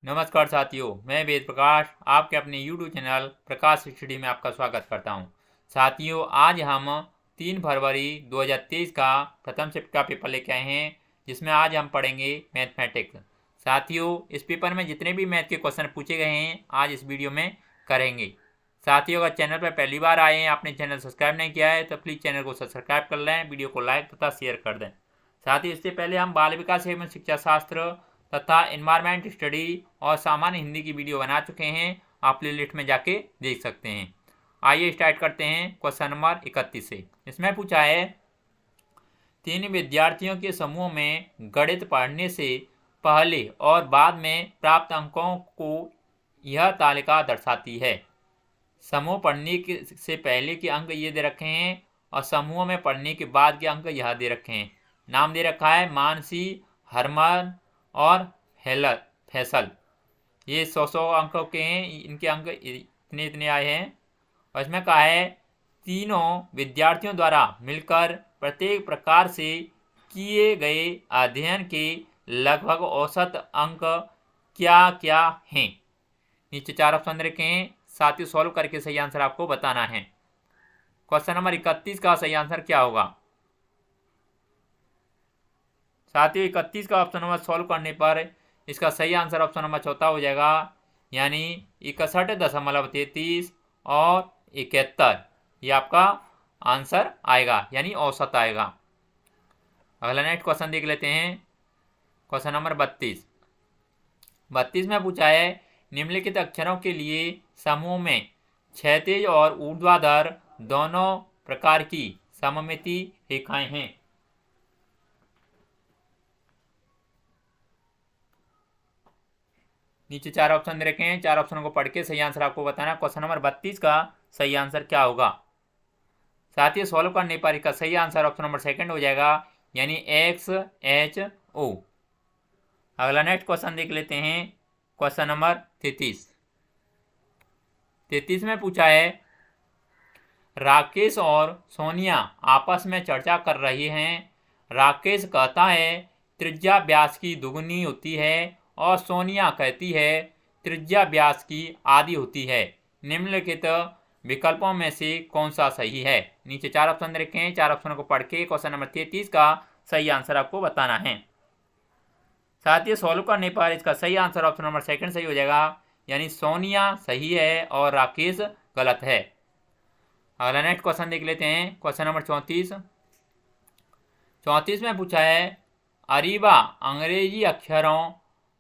नमस्कार साथियों, मैं वेद प्रकाश आपके अपने YouTube चैनल प्रकाश स्टडी में आपका स्वागत करता हूं। साथियों, आज हम 3 फरवरी 2023 का प्रथम शिफ्ट का पेपर लेके आए हैं, जिसमें आज हम पढ़ेंगे मैथमेटिक्स। साथियों, इस पेपर में जितने भी मैथ के क्वेश्चन पूछे गए हैं आज इस वीडियो में करेंगे। साथियों, अगर चैनल पर पहली बार आए हैं, आपने चैनल सब्सक्राइब नहीं किया है तो प्लीज़ चैनल को सब्सक्राइब कर लें, वीडियो को लाइक तथा शेयर कर दें। साथ ही इससे पहले हम बाल विकास एवं शिक्षा शास्त्र तथा एनवायरमेंट स्टडी और सामान्य हिंदी की वीडियो बना चुके हैं, आप प्लेलिस्ट में जाके देख सकते हैं। आइए स्टार्ट करते हैं क्वेश्चन नंबर 31 से। इसमें पूछा है, 3 विद्यार्थियों के समूह में गणित पढ़ने से पहले और बाद में प्राप्त अंकों को यह तालिका दर्शाती है। समूह पढ़ने से पहले के अंक ये दे रखे हैं और समूह में पढ़ने के बाद के अंक यह दे रखे हैं। नाम दे रखा है मानसी, हरमन और फैसल। ये 100 अंकों के हैं, इनके अंक इतने इतने आए हैं। और इसमें कहा है, तीनों विद्यार्थियों द्वारा मिलकर प्रत्येक प्रकार से किए गए अध्ययन के लगभग औसत अंक क्या क्या हैं। नीचे 4 ऑप्शन रखे हैं, साथ ही सॉल्व करके सही आंसर आपको बताना है। क्वेश्चन नंबर 31 का सही आंसर क्या होगा? साथियों, 31 का ऑप्शन नंबर सॉल्व करने पर इसका सही आंसर ऑप्शन नंबर चौथा हो जाएगा, यानी 61.33 और 71। ये आपका आंसर आएगा, यानी औसत आएगा। अगला नेक्स्ट क्वेश्चन देख लेते हैं। क्वेश्चन नंबर 32 में पूछा है, निम्नलिखित अक्षरों के लिए समूह में क्षैतिज और ऊर्ध्वाधर दोनों प्रकार की सममिति रेखाएं हैं। नीचे 4 ऑप्शन दे रखे हैं, 4 ऑप्शनों को पढ़ के सही आंसर आपको बताना। क्वेश्चन नंबर 32 का सही आंसर क्या होगा? साथ ही सॉल्व करने पर इसका सही आंसर ऑप्शन नंबर सेकंड हो जाएगा, यानी XHO। अगला नेक्स्ट क्वेश्चन देख लेते हैं। क्वेश्चन नंबर 33 में पूछा है, राकेश और सोनिया आपस में चर्चा कर रही हैं। राकेश कहता है त्रिज्या व्यास की दुगुनी होती है और सोनिया कहती है त्रिज्या व्यास की आधी होती है। निम्नलिखित विकल्पों में से कौन सा सही है? नीचे 4 ऑप्शन रखे हैं, 4 ऑप्शनों को पढ़ के क्वेश्चन नंबर 33 का सही आंसर आपको बताना है। साथ ही सॉल्व करने पर इसका सही आंसर ऑप्शन नंबर सेकंड सही हो जाएगा, यानी सोनिया सही है और राकेश गलत है। अगला नेक्स्ट क्वेश्चन देख लेते हैं। क्वेश्चन नंबर 34 में पूछा है, अरीबा अंग्रेजी अक्षरों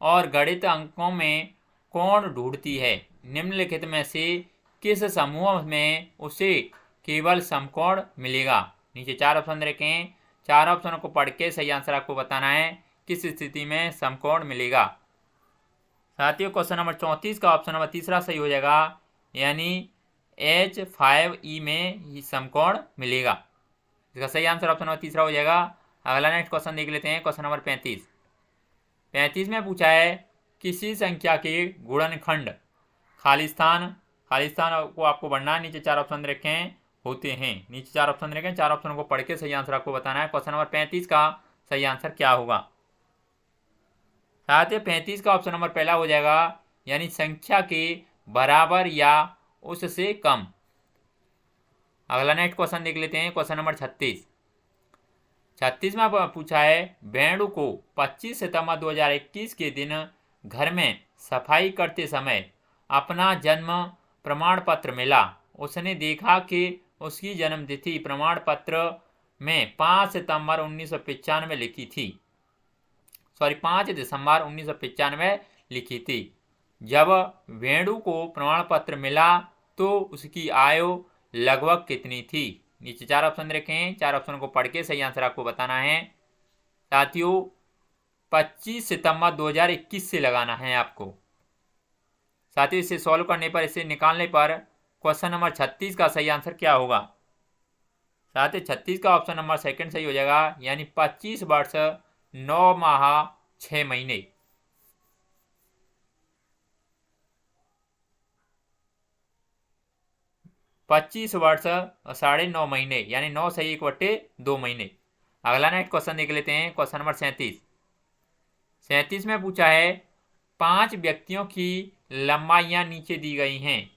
और गणित अंकों में कोण ढूंढती है। निम्नलिखित में से किस समूह में उसे केवल समकोण मिलेगा? नीचे 4 ऑप्शन रखे हैं, 4 ऑप्शनों को पढ़ के सही आंसर आपको बताना है किस स्थिति में समकोण मिलेगा। साथियों, क्वेश्चन नंबर 34 का ऑप्शन नंबर तीसरा सही हो जाएगा, यानी H5E में समकोण मिलेगा। इसका सही आंसर ऑप्शन नंबर तीसरा हो जाएगा। अगला नेक्स्ट क्वेश्चन देख लेते हैं। क्वेश्चन नंबर 35 में पूछा है, किसी संख्या के गुणनखंड खालिस्तान को आपको बढ़ना है। नीचे 4 ऑप्शन रखे हैं, होते हैं। नीचे 4 ऑप्शन रखे हैं, 4 ऑप्शन को पढ़ के सही आंसर आपको बताना है। क्वेश्चन नंबर 35 का सही आंसर क्या होगा? साथ ही 35 का ऑप्शन नंबर पहला हो जाएगा, यानी संख्या के बराबर या उससे कम। अगला नेक्स्ट क्वेश्चन देख लेते हैं। क्वेश्चन नंबर 36 में पूछा है, वेणु को 25 सितंबर 2021 के दिन घर में सफाई करते समय अपना जन्म प्रमाण पत्र मिला। उसने देखा कि उसकी जन्मतिथि प्रमाण पत्र में 5 सितंबर 1995 लिखी थी। 5 दिसंबर 1995 लिखी थी। जब वेणु को प्रमाण पत्र मिला तो उसकी आयु लगभग कितनी थी? नीचे 4 ऑप्शन रखे हैं, 4 ऑप्शन को पढ़ के सही आंसर आपको बताना है। साथियों, 25 सितंबर 2021 से लगाना है आपको। साथियों, इसे सॉल्व करने पर, इसे निकालने पर क्वेश्चन नंबर 36 का सही आंसर क्या होगा? साथियों, 36 का ऑप्शन नंबर सेकंड सही हो जाएगा, यानी 25 वर्ष 9 माह 6 महीने। पच्चीस वर्ष 9.5 महीने, यानी 9 सही 1/2 महीने। अगला नेक्स्ट क्वेश्चन देख लेते हैं। क्वेश्चन नंबर 37 में पूछा है, 5 व्यक्तियों की लंबाइयां नीचे दी गई हैं।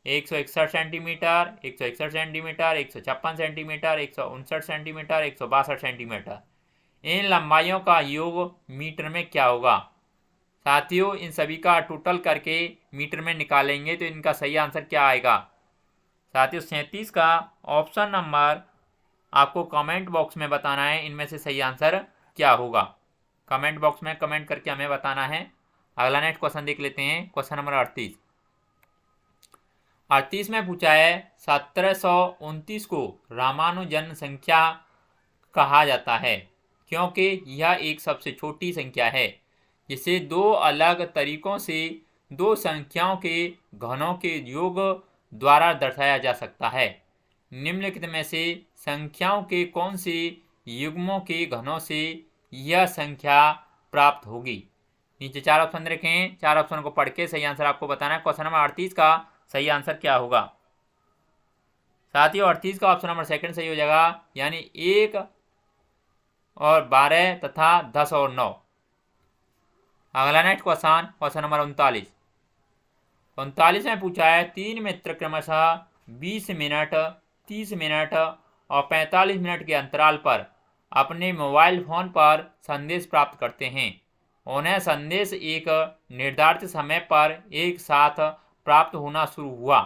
161 centimetre, 161 centimetre, 156 centimetre, 159 centimetre, 162 centimetre. इन लंबाइयों का योग मीटर में क्या होगा? साथियों, इन सभी का टोटल करके मीटर में निकालेंगे तो इनका सही आंसर क्या आएगा? साथियों, 37 का ऑप्शन नंबर आपको कमेंट बॉक्स में बताना है, इनमें से सही आंसर क्या होगा। कमेंट बॉक्स में कमेंट करके हमें बताना है। अगला नेक्स्ट क्वेश्चन देख लेते हैं। क्वेश्चन नंबर 38 में पूछा है 1729 को रामानुजन संख्या कहा जाता है क्योंकि यह एक सबसे छोटी संख्या है जिसे दो अलग तरीकों से दो संख्याओं के घनों के योग द्वारा दर्शाया जा सकता है। निम्नलिखित में से संख्याओं के कौन से युग्मों के घनों से यह संख्या प्राप्त होगी? नीचे 4 ऑप्शन रखें, 4 ऑप्शन को पढ़ के सही आंसर आपको बताना है। क्वेश्चन नंबर 38 का सही आंसर क्या होगा? साथियों, 38 का ऑप्शन नंबर सेकंड सही हो जाएगा, यानी 1 और 12 तथा 10 और 9। अगला नेक्स्ट क्वेश्चन, क्वेश्चन नंबर 39 में पूछा है 3 मित्र क्रमशः 20 मिनट, 30 मिनट और 45 मिनट के अंतराल पर अपने मोबाइल फोन पर संदेश प्राप्त करते हैं। उन्हें संदेश एक निर्धारित समय पर एक साथ प्राप्त होना शुरू हुआ।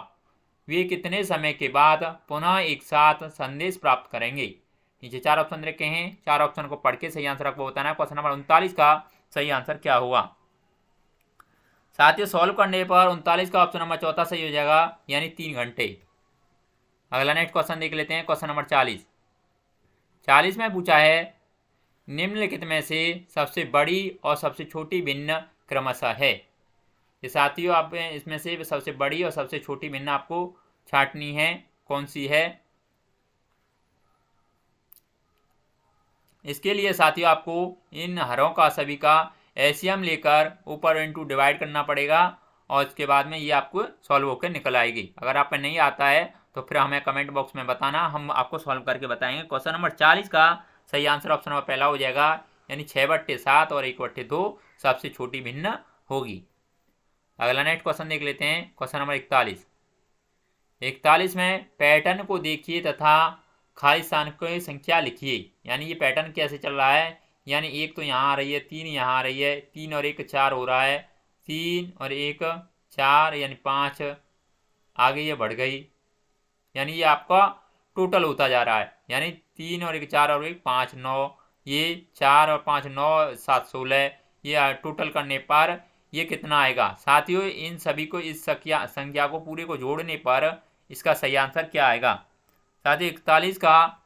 वे कितने समय के बाद पुनः एक साथ संदेश प्राप्त करेंगे? नीचे 4 ऑप्शन रखे हैं, 4 ऑप्शन को पढ़ के सही आंसर आपको बताना है। क्वेश्चन नंबर 39 का सही आंसर क्या होगा? साथियों, सॉल्व करने पर 39 का ऑप्शन नंबर चौथा सही हो जाएगा, यानी 3 घंटे। अगला नेक्स्ट क्वेश्चन देख लेते हैं। क्वेश्चन नंबर 40 में पूछा है निम्नलिखित में से सबसे बड़ी और सबसे छोटी भिन्न क्रमशः है। ये साथियों, आप इसमें से सबसे बड़ी और सबसे छोटी भिन्न आपको छांटनी है, कौन सी है? इसके लिए साथियों आपको इन हरों का सभी का एलसीएम लेकर ऊपर इनटू डिवाइड करना पड़ेगा और इसके बाद में ये आपको सॉल्व होकर निकल आएगी। अगर आप नहीं आता है तो फिर हमें कमेंट बॉक्स में बताना, हम आपको सॉल्व करके बताएंगे। क्वेश्चन नंबर 40 का सही आंसर ऑप्शन नंबर पहला हो जाएगा, यानी 6/7 और 1/2 सबसे छोटी भिन्न होगी। अगला नेक्स्ट क्वेश्चन देख लेते हैं। क्वेश्चन नंबर 41 में पैटर्न को देखिए तथा खाली स्थान की संख्या लिखिए। यानी ये पैटर्न कैसे चल रहा है, यानी 1 तो यहाँ आ रही है, 3 यहाँ आ रही है, 3 और 1 4 हो रहा है, 3 और 1 4 यानी 5 आगे ये बढ़ गई, यानी ये आपका टोटल होता जा रहा है। यानी 3 और 1 4 और 1 5 9, ये 4 और 5 9 7 16, ये टोटल करने पर ये कितना आएगा? साथियों, इन सभी को इस संख्या को पूरे को जोड़ने पर इसका सही आंसर क्या आएगा? साथियों, 41 का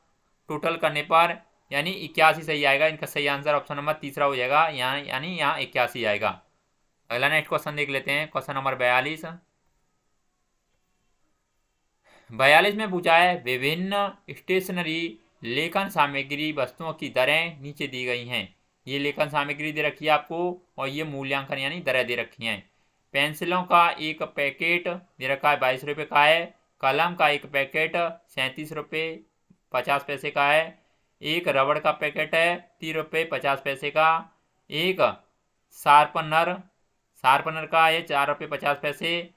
टोटल करने पर यानी 81 सही आएगा। इनका सही आंसर ऑप्शन नंबर तीसरा हो जाएगा, यानी यहाँ 81 आएगा। अगला नेक्स्ट क्वेश्चन देख लेते हैं। क्वेश्चन नंबर 42 में पूछा है विभिन्न स्टेशनरी लेखन सामग्री वस्तुओं की दरें नीचे दी गई हैं। ये लेखन सामग्री दे रखी है आपको और ये मूल्यांकन यानी दरें दे रखी हैं। पेंसिलों का एक पैकेट दे रखा है 22 रुपये का है। कलम का एक पैकेट 37 रुपये 50 पैसे का है। एक रबड़ का पैकेट है 30 रुपये 50 पैसे का। एक शार्पनर का है 4 रुपये 50 पैसे।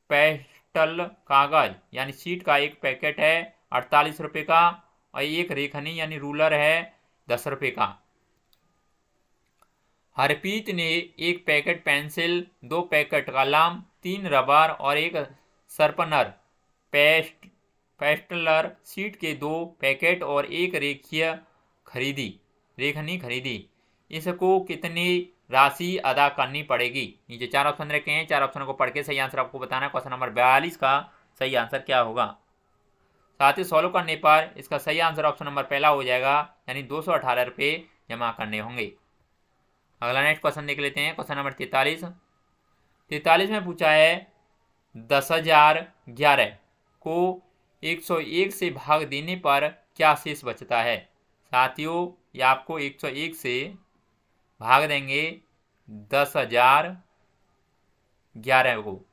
पेस्टल कागज यानी शीट का एक पैकेट है 48 रुपये का और एक रेखनी यानी रूलर है 10 रुपये का। हरप्रीत ने एक पैकेट पेंसिल, 2 पैकेट कलम, 3 रबर और एक शार्पनर पेस्टलर शीट के 2 पैकेट और एक रेखनी खरीदी। इसको कितनी राशि अदा करनी पड़ेगी? नीचे 4 ऑप्शन रखे हैं, 4 ऑप्शन को पढ़ के सही आंसर आपको बताना है। क्वेश्चन नंबर 42 का सही आंसर क्या होगा? साथ ही सॉल्व करने पर इसका सही आंसर ऑप्शन नंबर पहला हो जाएगा, यानी 218 रुपये जमा करने होंगे। अगला नेक्स्ट क्वेश्चन देख लेते हैं। क्वेश्चन नंबर 43 में पूछा है 10,011 को 101 से भाग देने पर क्या शेष बचता है? साथियों, ये आपको 101 से भाग देंगे 10,011 को,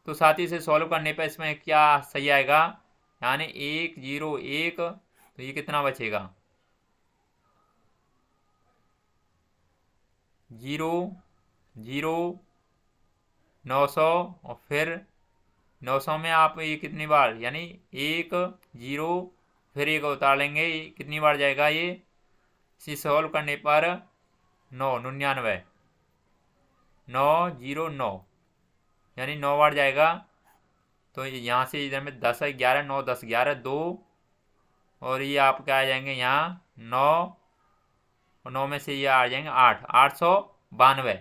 तो साथ ही इसे सॉल्व करने पर इसमें क्या सही आएगा, यानी 101, तो ये कितना बचेगा? 0 जीरो 900 और फिर 900 में आप ये कितनी बार, यानी एक जीरो फिर एक उतार लेंगे, कितनी बार जाएगा ये, इसे सॉल्व करने पर 99 909 यानी 9 बार जाएगा। तो यहाँ से इधर में 10 11 9 10 11 2 और ये आप क्या आ जाएंगे यहाँ 9 और 9 में से ये आ जाएंगे 8 892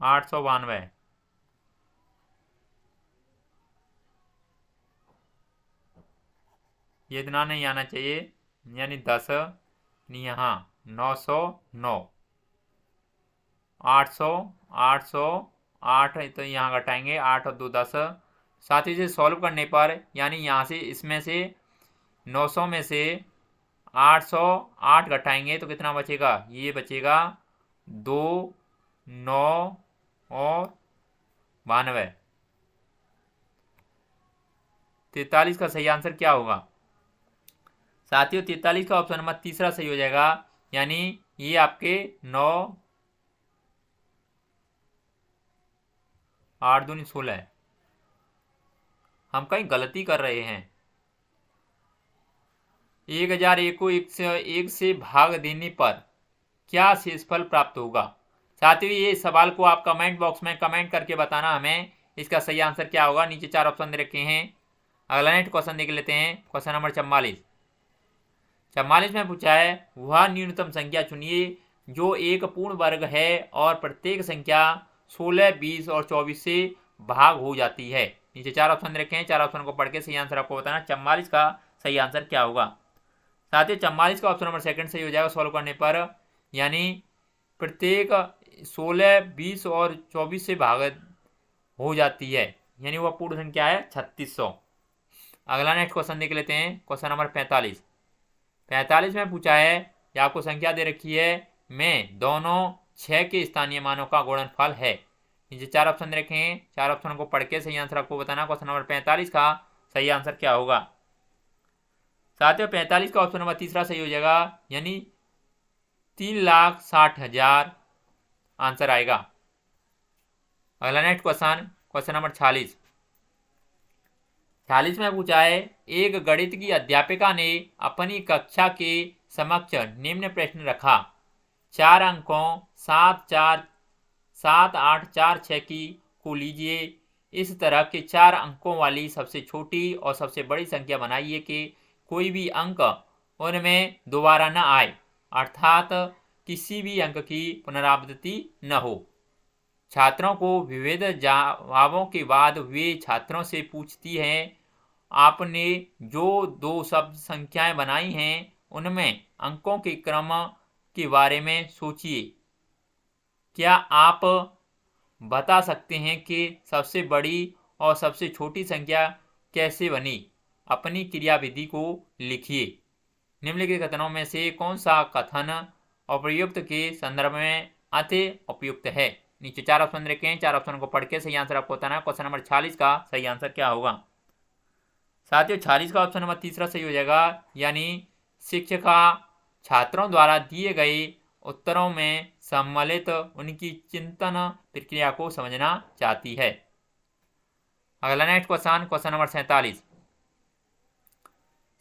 892। ये इतना नहीं आना चाहिए, यानी 10 नहीं, यहाँ 909 800 800 8 तो यहाँ घटाएंगे 8 और 2 10। साथ ही से सॉल्व करने पर यानी यहाँ से इसमें से 900 में से 808 घटाएंगे तो कितना बचेगा, ये बचेगा 2 9 और 92। 43 का सही आंसर क्या होगा साथियों? 43 का ऑप्शन नंबर तीसरा सही हो जाएगा, यानी ये आपके 9 8 दूनी 16 है। हम कहीं गलती कर रहे हैं। 1001 को 1 से भाग देने पर क्या शेषफल प्राप्त होगा? साथियों ये सवाल को आप कमेंट बॉक्स में कमेंट करके बताना हमें इसका सही आंसर क्या होगा। नीचे 4 ऑप्शन दे रखे हैं। अगला नेक्स्ट क्वेश्चन देख लेते हैं। क्वेश्चन नंबर 44 में पूछा है वह न्यूनतम संख्या चुनिए जो एक पूर्ण वर्ग है और प्रत्येक संख्या 16 20 और 24 से भाग हो जाती है। नीचे 4 ऑप्शन रखे हैं, 4 ऑप्शन को पढ़ के सही आंसर आपको बताना 44 का सही आंसर क्या होगा। साथ ही 44 का ऑप्शन नंबर सेकंड सही हो जाएगा सॉल्व करने पर, यानी प्रत्येक 16 20 और 24 से भाग हो जाती है, यानी वह पूर्ण संख्या है 3600। अगला नेक्स्ट क्वेश्चन देख लेते हैं। क्वेश्चन नंबर 45 में पूछा है या आपको संख्या दे रखी है में दोनों 6 के स्थानीय मानों का गुणनफल है। नीचे 4 ऑप्शन रखे हैं, 4 ऑप्शन को पढ़ के सही आंसर आपको बताना। क्वेश्चन नंबर 45 का सही आंसर क्या होगा? साथियों 45 का ऑप्शन नंबर तीसरा सही हो जाएगा, यानी 3,60,000 आंसर आएगा। अगला नेक्स्ट क्वेश्चन नंबर 46 में पूछा है एक गणित की अध्यापिका ने अपनी कक्षा के समक्ष निम्न प्रश्न रखा। 4 अंकों 7 4 7 8 4 6 की को लीजिए। इस तरह के 4 अंकों वाली सबसे छोटी और सबसे बड़ी संख्या बनाइए कि कोई भी अंक उनमें दोबारा न आए, अर्थात किसी भी अंक की पुनरावृत्ति न हो। छात्रों को विविध जवाबों के बाद वे छात्रों से पूछती हैं आपने जो 2 शब्द संख्याएं बनाई हैं उनमें अंकों के क्रम के बारे में सोचिए। क्या आप बता सकते हैं कि सबसे बड़ी और सबसे छोटी संख्या कैसे बनी? अपनी क्रियाविधि को लिखिए। निम्नलिखित कथनों में से कौन सा कथन उपयुक्त के संदर्भ में अति उपयुक्त है? नीचे 4 ऑप्शन रखे हैं, 4 ऑप्शन को पढ़ के सही आंसर आपको बताना है। क्वेश्चन नंबर 46 का सही आंसर क्या होगा? साथियों 46 का ऑप्शन नंबर तीसरा सही हो जाएगा, यानी शिक्षिका छात्रों द्वारा दिए गए उत्तरों में सम्मिलित उनकी चिंतन प्रक्रिया को समझना चाहती है। अगला नेक्स्ट क्वेश्चन नंबर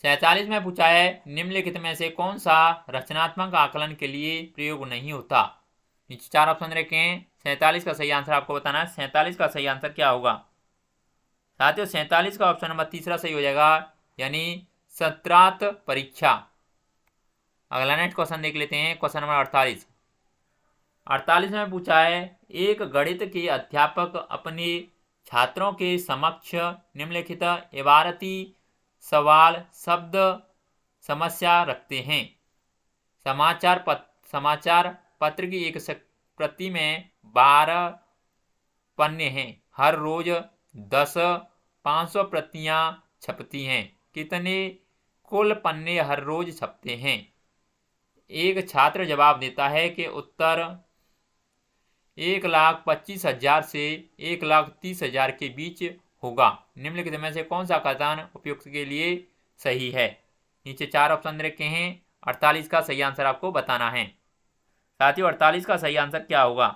47 में पूछा है निम्नलिखित में से कौन सा रचनात्मक आकलन के लिए प्रयोग नहीं होता? नीचे 4 ऑप्शन रखे हैं, 47 का सही आंसर आपको बताना है। 47 का सही आंसर क्या होगा? साथियों 47 का ऑप्शन नंबर तीसरा सही हो जाएगा, यानी सत्रांत परीक्षा। अगला नेक्स्ट क्वेश्चन देख लेते हैं। क्वेश्चन नंबर 48 में पूछा है एक गणित के अध्यापक अपने छात्रों के समक्ष निम्नलिखित इबारती सवाल शब्द समस्या रखते हैं। समाचार पत्र की एक प्रति में 12 पन्ने हैं। हर रोज 500 प्रतियां छपती हैं। कितने कुल पन्ने हर रोज छपते हैं? एक छात्र जवाब देता है कि उत्तर 1,25,000 से 1,30,000 के बीच होगा। निम्नलिखित में से कौन सा कथन उपयुक्त के लिए सही है। नीचे 4 ऑप्शन रखे हैं, 48 का सही आंसर आपको बताना है। साथियों 48 का सही आंसर क्या होगा?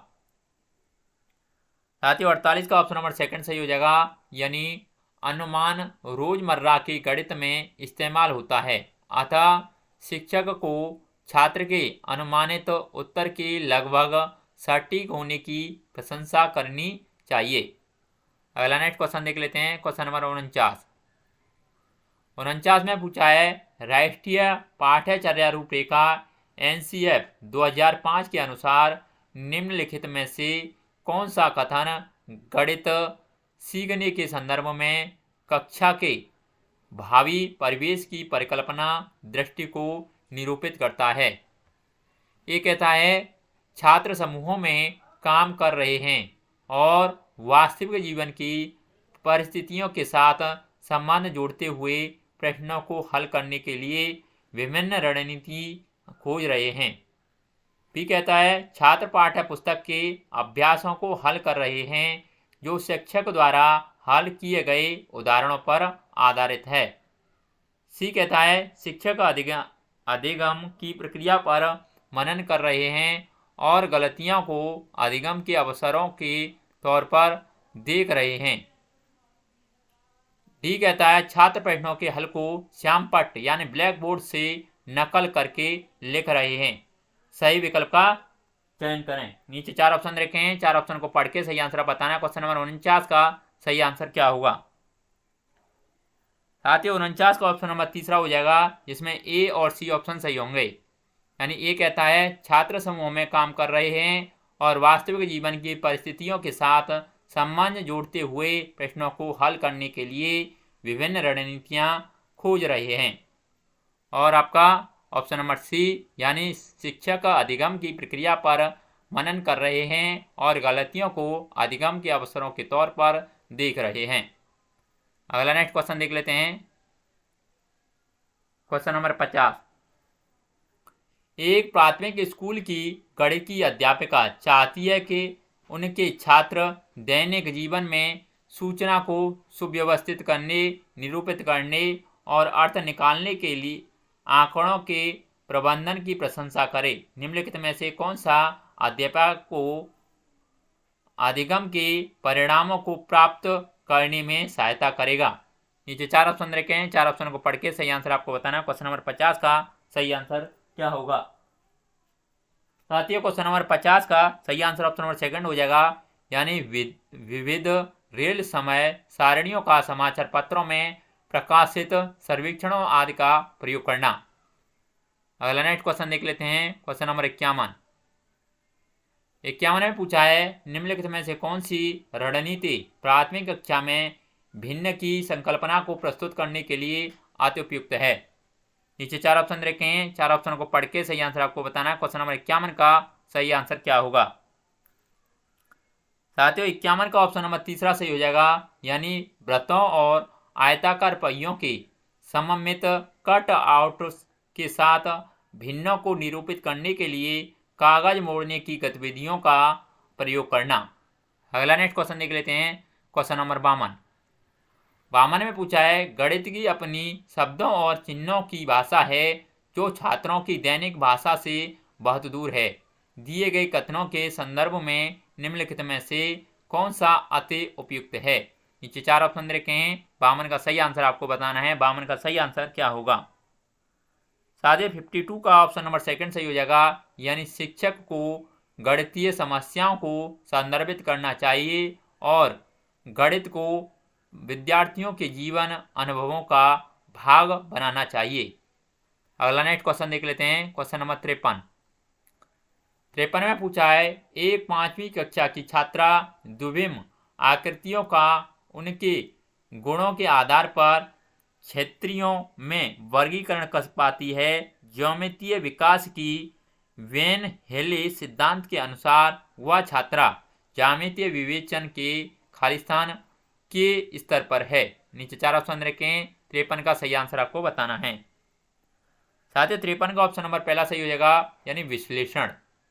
साथियों 48 का ऑप्शन नंबर सेकंड सही हो जाएगा, यानी अनुमान रोजमर्रा के गणित में इस्तेमाल होता है, अतः शिक्षक को छात्र के अनुमानित उत्तर के लगभग सटीक होने की प्रशंसा करनी चाहिए। अगला नेक्स्ट क्वेश्चन देख लेते हैं। क्वेश्चन नंबर 49 में पूछा है, राष्ट्रीय पाठ्यचर्या रूपरेखा NCF 2005 के अनुसार निम्नलिखित में से कौन सा कथन गणित सीखने के संदर्भ में कक्षा के भावी परिवेश की परिकल्पना दृष्टि को निरूपित करता है? ये कहता है, छात्र समूहों में काम कर रहे हैं और वास्तविक जीवन की परिस्थितियों के साथ संबंध जोड़ते हुए प्रश्नों को हल करने के लिए विभिन्न रणनीति खोज रहे हैं। भी कहता है, छात्र पाठ्य पुस्तक के अभ्यासों को हल कर रहे हैं जो शिक्षक द्वारा हल किए गए उदाहरणों पर आधारित है। सी कहता है, शिक्षक अधिगम की प्रक्रिया पर मनन कर रहे हैं और गलतियों को अधिगम के अवसरों के तौर पर देख रहे हैं। डी कहता है, छात्र प्रश्नों के हल को श्यामपट्ट यानी ब्लैक बोर्ड से नकल करके लिख रहे हैं। सही विकल्प का चयन करें। नीचे 4 ऑप्शन रखे हैं, 4 ऑप्शन को पढ़ के सही आंसर बताना है। क्वेश्चन नंबर 49 का सही आंसर क्या होगा? साथियों 49 का ऑप्शन नंबर तीसरा हो जाएगा, जिसमें ए और सी ऑप्शन सही होंगे। यानी ए कहता है, छात्र समूह में काम कर रहे हैं और वास्तविक जीवन की परिस्थितियों के साथ संबंध जोड़ते हुए प्रश्नों को हल करने के लिए विभिन्न रणनीतियां खोज रहे हैं। और आपका ऑप्शन नंबर सी, यानी शिक्षक अधिगम की प्रक्रिया पर मनन कर रहे हैं और गलतियों को अधिगम के अवसरों के तौर पर देख रहे हैं। अगला नेक्स्ट क्वेश्चन देख लेते हैं। क्वेश्चन नंबर 50, एक प्राथमिक स्कूल की गणित की अध्यापिका चाहती है कि उनके छात्र दैनिक जीवन में सूचना को सुव्यवस्थित करने, निरूपित करने और अर्थ निकालने के लिए आंकड़ों के प्रबंधन की प्रशंसा करें। निम्नलिखित में से कौन सा अध्यापक को अधिगम के परिणामों को प्राप्त करने में सहायता करेगा? नीचे 4 ऑप्शन रखे हैं, 4 ऑप्शन को पढ़ के सही आंसर आपको बताना है। क्वेश्चन नंबर 50 का सही आंसर क्या होगा? साथियों क्वेश्चन नंबर 50 का सही आंसर ऑप्शन नंबर सेकंड हो जाएगा, यानी विविध रेल समय सारणियों का समाचार पत्रों में प्रकाशित सर्वेक्षणों आदि का प्रयोग करना। अगला नेक्स्ट क्वेश्चन देख लेते हैं। क्वेश्चन नंबर 51 में पूछा है, निम्नलिखित में से कौन सी रणनीति प्राथमिक कक्षा में भिन्न की संकल्पना को प्रस्तुत करने के लिए अति उपयुक्त है? नीचे 4 ऑप्शन रखे हैं, 4 ऑप्शन को पढ़ के सही आंसर आपको बताना है। क्वेश्चन नंबर 51 का सही आंसर क्या होगा? साथियों 51 का ऑप्शन नंबर तीसरा सही हो जाएगा, यानी वृत्तों और आयताकार पहियों के सममित कट आउट के साथ भिन्नों को निरूपित करने के लिए कागज मोड़ने की गतिविधियों का प्रयोग करना। अगला नेक्स्ट क्वेश्चन देख लेते हैं। क्वेश्चन नंबर 52 में पूछा है, गणित की अपनी शब्दों और चिन्हों की भाषा है जो छात्रों की दैनिक भाषा से बहुत दूर है। दिए गए कथनों के संदर्भ में निम्नलिखित में से कौन सा अति उपयुक्त है? नीचे 4 ऑप्शन रखे हैं, 52 का सही आंसर आपको बताना है। 52 का सही आंसर क्या होगा? साथियों 52 का ऑप्शन नंबर सेकंड सही हो जाएगा, यानी शिक्षक को गणितीय समस्याओं को संदर्भित करना चाहिए और गणित को विद्यार्थियों के जीवन अनुभवों का भाग बनाना चाहिए। अगला नेक्स्ट क्वेश्चन देख लेते हैं। क्वेश्चन नंबर 53 में पूछा है, एक 5वीं कक्षा की छात्रा द्विविम आकृतियों का उनके गुणों के आधार पर क्षेत्रों में वर्गीकरण कर पाती है। ज्यामितीय विकास की वेन हेले सिद्धांत के अनुसार वह छात्रा ज्यामितीय विवेचन के खालिस्तान के स्तर पर है। नीचे 4 ऑप्शन रखें, 53 का सही आंसर आपको बताना है। साथ ही 53 का ऑप्शन नंबर पहला सही हो जाएगा, यानी विश्लेषण।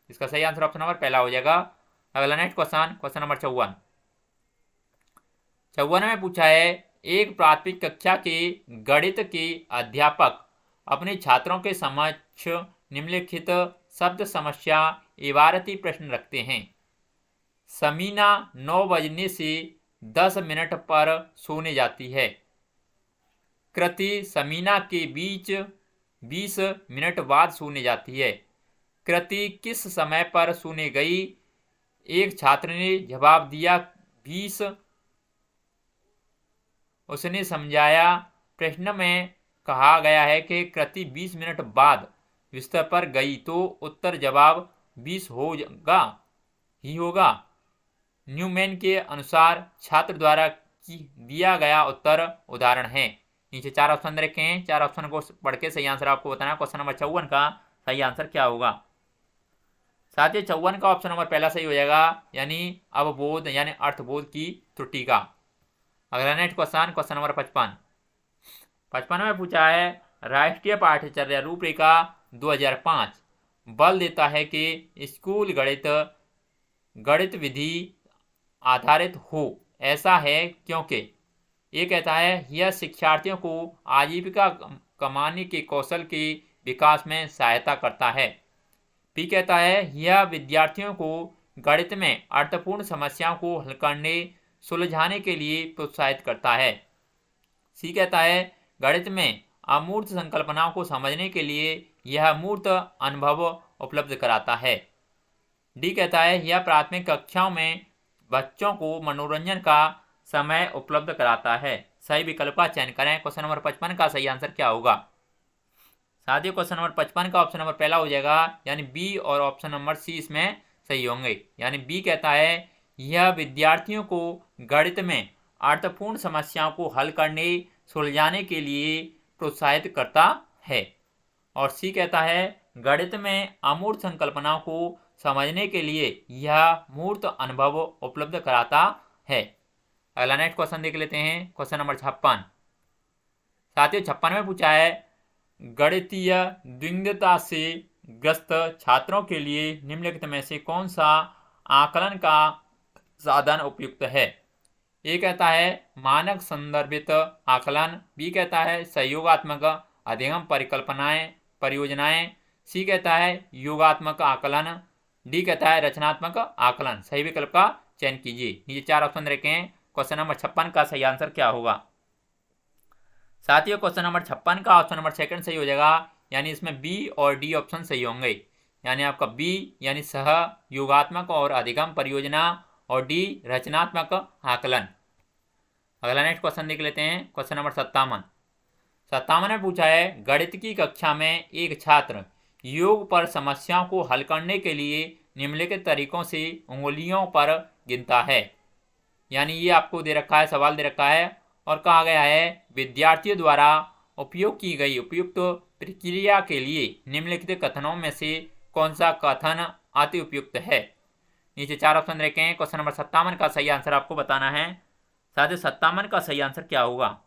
इसका सही आंसर ऑप्शन नंबर पहला हो जाएगा। अगला नेक्स्ट क्वेश्चन, क्वेश्चन नंबर 54 में पूछा है, एक प्राथमिक कक्षा के गणित के अध्यापक अपने छात्रों के समक्ष निम्नलिखित शब्द समस्या इबारती प्रश्न रखते हैं। समीना 9 बजने से 10 मिनट पर सोने जाती है। कृति समीना के बीच 20 मिनट बाद सोने जाती है। कृति किस समय पर सोने गई? एक छात्र ने जवाब दिया 20। उसने समझाया। प्रश्न में कहा गया है कि कृति 20 मिनट बाद बिस्तर पर गई, तो उत्तर जवाब 20 होगा। न्यूमैन के अनुसार छात्र द्वारा दिया गया उत्तर उदाहरण है। नीचे 4 ऑप्शन रखे हैं, 4 ऑप्शन को पढ़ के सही आंसर आपको बताना। क्वेश्चन नंबर 54 का सही आंसर क्या होगा? साथियों 54 का ऑप्शन नंबर पहला सही हो जाएगा, यानी अवबोध यानी अर्थबोध की त्रुटि का। अगला नेक्स्ट क्वेश्चन नंबर 55 में पूछा है राष्ट्रीय पाठ्यचर्या रूपरेखा 2005 बल देता है कि स्कूल गणित विधि आधारित हो। ऐसा है क्योंकि ये कहता है यह शिक्षार्थियों को आजीविका कमाने के कौशल के विकास में सहायता करता है। बी कहता है यह विद्यार्थियों को गणित में अर्थपूर्ण समस्याओं को हल करने सुलझाने के लिए प्रोत्साहित करता है। सी कहता है गणित में अमूर्त संकल्पनाओं को समझने के लिए यह मूर्त अनुभव उपलब्ध कराता है। डी कहता है यह प्राथमिक कक्षाओं में बच्चों को मनोरंजन का समय उपलब्ध कराता है। सही विकल्प का चयन करें। क्वेश्चन नंबर 55 का सही आंसर क्या होगा? साथियों क्वेश्चन नंबर 55 का ऑप्शन नंबर पहला हो जाएगा, यानी बी और ऑप्शन नंबर सी इसमें सही होंगे। यानी बी कहता है यह विद्यार्थियों को गणित में अर्थपूर्ण समस्याओं को हल करने सुलझाने के लिए प्रोत्साहित करता है। और सी कहता है गणित में अमूर्त संकल्पनाओं को समझने के लिए यह मूर्त अनुभव उपलब्ध कराता है। अगला नेक्स्ट क्वेश्चन देख लेते हैं। क्वेश्चन नंबर 56 साथियों 56 में पूछा है गणितीय द्विंद्वता से ग्रस्त छात्रों के लिए निम्नलिखित में से कौन सा आकलन का साधन उपयुक्त है? ए कहता है मानक संदर्भित आकलन, बी कहता है सहयोगात्मक अधिगम परियोजनाएं, सी कहता है योगात्मक आकलन, डी कहता है रचनात्मक आकलन। सही विकल्प का चयन कीजिए। नीचे 4 ऑप्शन रखे हैं। क्वेश्चन नंबर 56 का सही आंसर क्या होगा? साथियों क्वेश्चन नंबर 56 का ऑप्शन नंबर सेकंड सही हो जाएगा, यानी इसमें बी और डी ऑप्शन सही होंगे। यानी आपका बी यानी सह योगात्मक और अधिगम परियोजना और डी रचनात्मक आकलन। अगला नेक्स्ट क्वेश्चन देख लेते हैं। क्वेश्चन नंबर 57 में पूछा है गणित की कक्षा में एक छात्र योग पर समस्याओं को हल करने के लिए निम्नलिखित तरीकों से उंगलियों पर गिनता है। यानी ये आपको दे रखा है, सवाल दे रखा है और कहा गया है विद्यार्थियों द्वारा उपयोग की गई उपयुक्त प्रक्रिया के लिए निम्नलिखित कथनों में से कौन सा कथन अति उपयुक्त है? नीचे 4 ऑप्शन रखे हैं। क्वेश्चन नंबर 57 का सही आंसर आपको बताना है। साथियों 57 का सही आंसर क्या होगा?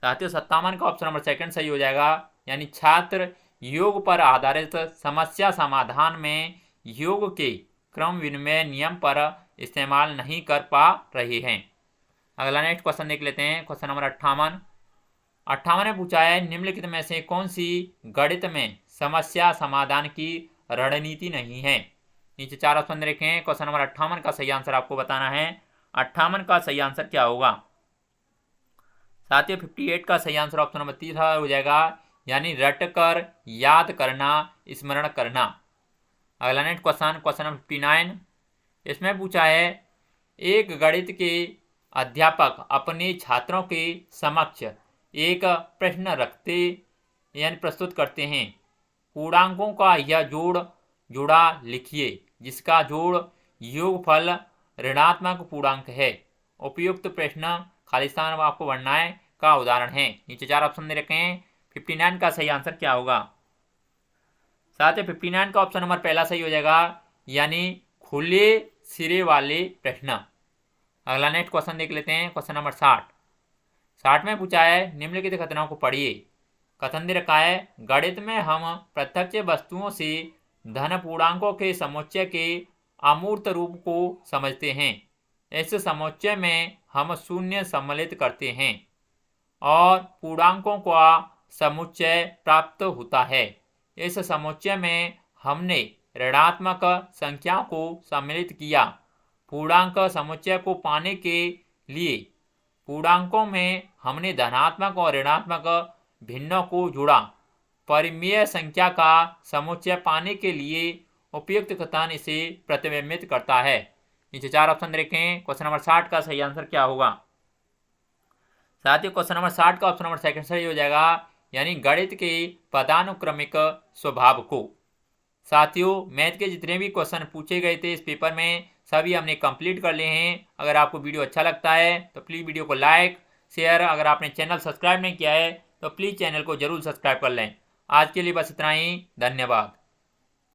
साथियों 57 का ऑप्शन नंबर सेकंड सही हो जाएगा, यानी छात्र योग पर आधारित समस्या समाधान में योग के क्रम विनिमय नियम पर इस्तेमाल नहीं कर पा रहे हैं। अगला नेक्स्ट क्वेश्चन देख लेते हैं। क्वेश्चन नंबर 58 में पूछा है निम्नलिखित में से कौन सी गणित में समस्या समाधान की रणनीति नहीं है? नीचे 4 ऑप्शन रखे हैं। क्वेश्चन नंबर 58 का सही आंसर आपको बताना है। 58 का सही आंसर क्या होगा? साथियों 58 का सही आंसर ऑप्शन नंबर 3 हो जाएगा, यानी रट कर याद करना स्मरण करना। अगला नेक्स्ट क्वेश्चन नंबर 59 इसमें पूछा है एक गणित के अध्यापक अपने छात्रों के समक्ष एक प्रश्न रखते यानी प्रस्तुत करते हैं। पूर्णांकों का यह जोड़ा लिखिए जिसका जोड़ योगफल ऋणात्मक पूर्णांक है। उपयुक्त प्रश्न खाली स्थान आपको भरना है का उदाहरण है। नीचे 4 ऑप्शन दे रखे हैं। 59 का सही आंसर क्या होगा? साथ ही 59 का ऑप्शन नंबर पहला सही हो जाएगा, यानी खुले सिरे वाले प्रश्न। अगला नेक्स्ट क्वेश्चन देख लेते हैं। क्वेश्चन नंबर 60 में पूछा है निम्नलिखित कथनों को पढ़िए। कथन दे रखा है गणित में हम प्रत्यक्ष वस्तुओं से धन पूर्णांकों के समुच्चय के अमूर्त रूप को समझते हैं। इस समुच्चय में हम शून्य सम्मिलित करते हैं और पूर्णांकों का समुच्चय प्राप्त होता है। इस समुच्चय में हमने ऋणात्मक संख्याओं को सम्मिलित किया। पूर्णांक समुच्चय को पाने के लिए पूर्णांकों में हमने धनात्मक और ऋणात्मक भिन्नों को जोड़ा। परिमेय संख्या का समुच्चय पाने के लिए उपयुक्त कथन इसे प्रतिबिंबित करता है। नीचे 4 ऑप्शन देखें। क्वेश्चन नंबर 60 का सही आंसर क्या होगा? साथियों, क्वेश्चन नंबर 60 का ऑप्शन नंबर सेकंड सही हो जाएगा, यानी गणित के पदानुक्रमिक स्वभाव को। साथियों, मैथ के जितने भी क्वेश्चन पूछे गए थे इस पेपर में सभी हमने कंप्लीट कर लिए हैं। अगर आपको वीडियो अच्छा लगता है तो प्लीज़ वीडियो को लाइक शेयर, अगर आपने चैनल सब्सक्राइब नहीं किया है तो प्लीज़ चैनल को जरूर सब्सक्राइब कर लें। आज के लिए बस इतना ही। धन्यवाद।